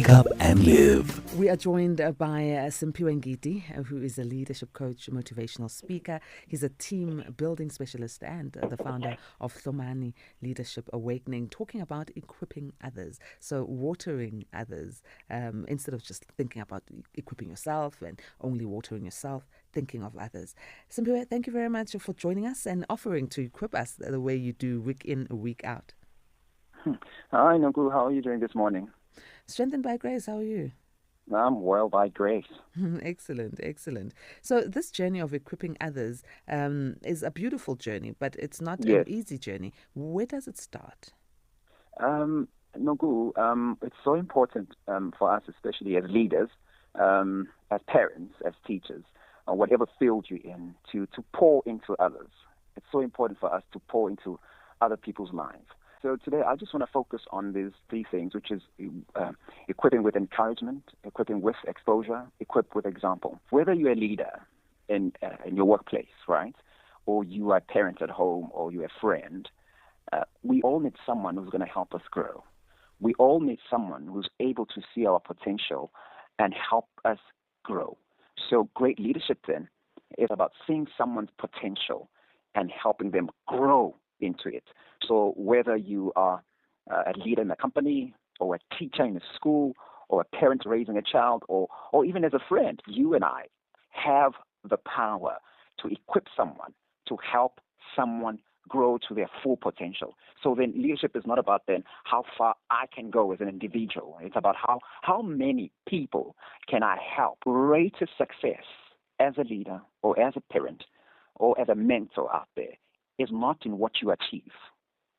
Wake up and live. We are joined by Simphiwe Ngidi, who is a leadership coach, motivational speaker. He's a team building specialist and the founder of Thomani Leadership Awakening, talking about equipping others. So watering others, instead of just thinking about equipping yourself and only watering yourself, thinking of others. Simphiwe, thank you very much for joining us and offering to equip us the way you do week in, week out. Hi, Nugu. How are you doing this morning? Strengthened by grace. How are you? I'm well by grace. Excellent. So this journey of equipping others is a beautiful journey, but it's not an easy journey. Where does it start? Nugu, it's so important for us, especially as leaders, as parents, as teachers, whatever field you're in, to pour into others. It's so important for us to pour into other people's lives. So today I just want to focus on these three things, which is equipping with encouragement, equipping with exposure, equip with example. Whether you're a leader in your workplace, right, or you are a parent at home, or you're a friend, we all need someone who's going to help us grow. We all need someone who's able to see our potential and help us grow. So great leadership then is about seeing someone's potential and helping them grow into it. So whether you are a leader in a company, or a teacher in a school, or a parent raising a child, or even as a friend, you and I have the power to equip someone, to help someone grow to their full potential. So then leadership is not about then how far I can go as an individual. It's about how many people can I help. Greatest success as a leader, or as a parent, or as a mentor out there is not in what you achieve.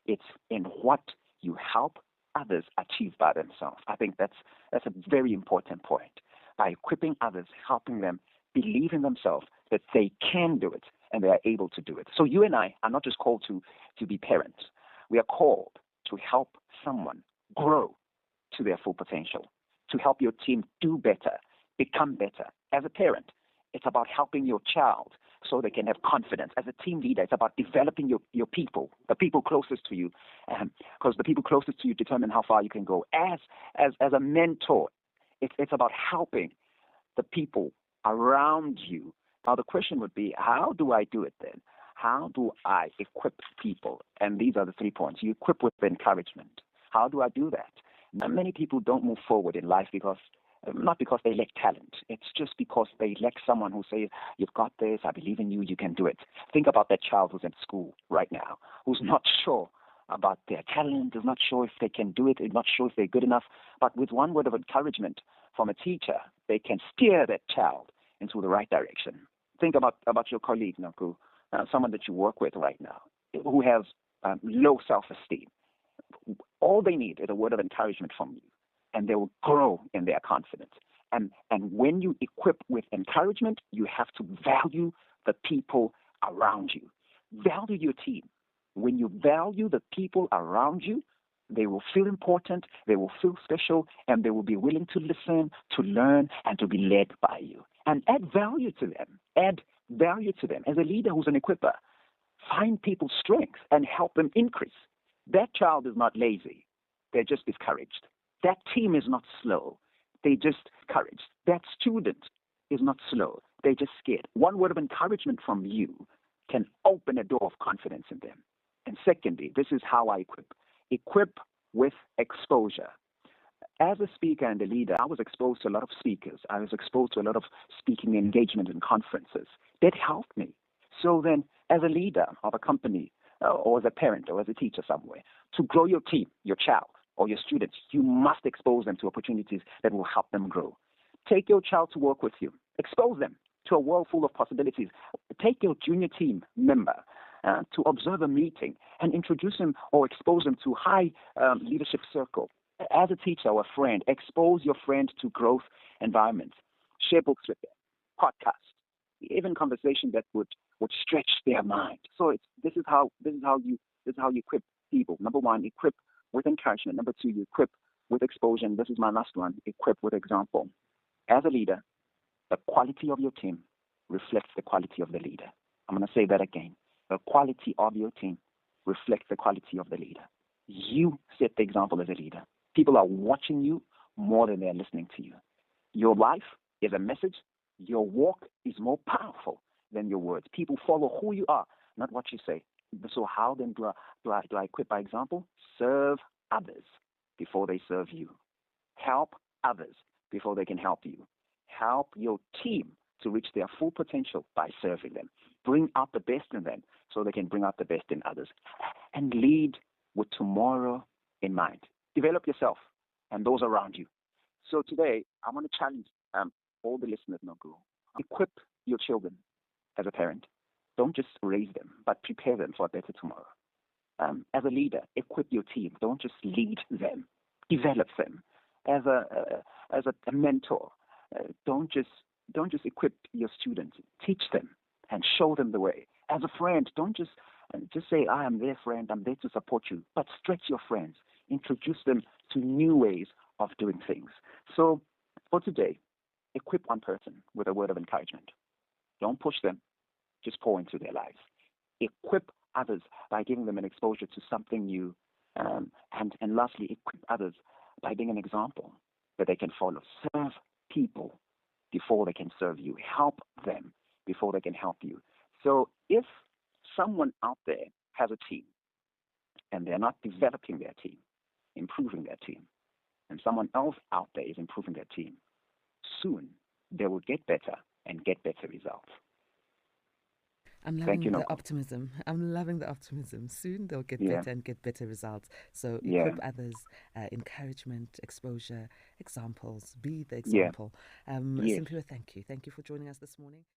It's in what you help others achieve by themselves. I think that's a very important point. By equipping others, helping them believe in themselves that they can do it and they are able to do it. So you and I are not just called to be parents. We are called to help someone grow to their full potential, to help your team do better, become better. As a parent, it's about helping your child so they can have confidence. As a team leader, it's about developing your people, the people closest to you, because the people closest to you determine how far you can go. As a mentor, it's about helping the people around you. Now, the question would be, how do I do it then? How do I equip people? And these are the 3 points. You equip with encouragement. How do I do that? Now, many people don't move forward in life not because they lack talent. It's just because they lack someone who says, you've got this, I believe in you, you can do it. Think about that child who's in school right now, who's not sure about their talent, is not sure if they can do it, is not sure if they're good enough. But with one word of encouragement from a teacher, they can steer that child into the right direction. Think about your colleague, Naku, someone that you work with right now, who has low self-esteem. All they need is a word of encouragement from you, and they will grow in their confidence. And when you equip with encouragement, you have to value the people around you. Value your team. When you value the people around you, they will feel important, they will feel special, and they will be willing to listen, to learn, and to be led by you. And add value to them. Add value to them. As a leader who's an equipper, find people's strengths and help them increase. That child is not lazy. They're just discouraged. That team is not slow. They just encouraged. That student is not slow. They're just scared. One word of encouragement from you can open a door of confidence in them. And secondly, this is how I equip. Equip with exposure. As a speaker and a leader, I was exposed to a lot of speakers. I was exposed to a lot of speaking engagement and conferences. That helped me. So then, as a leader of a company, or as a parent, or as a teacher somewhere, to grow your team, your child, or your students, you must expose them to opportunities that will help them grow. Take your child to work with you. Expose them to a world full of possibilities. Take your junior team member to observe a meeting and introduce them or expose them to high leadership circle. As a teacher or a friend, expose your friend to growth environments. Share books with them, podcasts, even conversation that would stretch their mind. So this is how you equip people. Number one, equip with encouragement. Number two, you equip with exposure. And this is my last one, equip with example. As a leader, the quality of your team reflects the quality of the leader. I'm going to say that again. The quality of your team reflects the quality of the leader. You set the example as a leader. People are watching you more than they're listening to you. Your life is a message. Your walk is more powerful than your words. People follow who you are, not what you say. So how then do I equip by example? Serve others before they serve you. Help others before they can help you. Help your team to reach their full potential by serving them. Bring out the best in them so they can bring out the best in others. And lead with tomorrow in mind. Develop yourself and those around you. So today, I want to challenge all the listeners, Nogu. Equip your children as a parent. Don't just raise them, but prepare them for a better tomorrow. As a leader, equip your team. Don't just lead them. Develop them. As a mentor, don't just equip your students. Teach them and show them the way. As a friend, don't just say, I am their friend, I'm there to support you, but stretch your friends. Introduce them to new ways of doing things. So for today, equip one person with a word of encouragement. Don't push them, just pour into their lives. Equip others by giving them an exposure to something new. And lastly, equip others by being an example that they can follow. Serve people before they can serve you. Help them before they can help you. So if someone out there has a team and they're not developing their team, improving their team, and someone else out there is improving their team, soon they will get better and get better results. I'm Thank you, loving the Noko. optimism. I'm loving the optimism. Soon they'll get Yeah, better and get better results. So yeah, equip others, encouragement, exposure, examples. Be the yeah, example. yes. Simphiwe, thank you. Thank you for joining us this morning.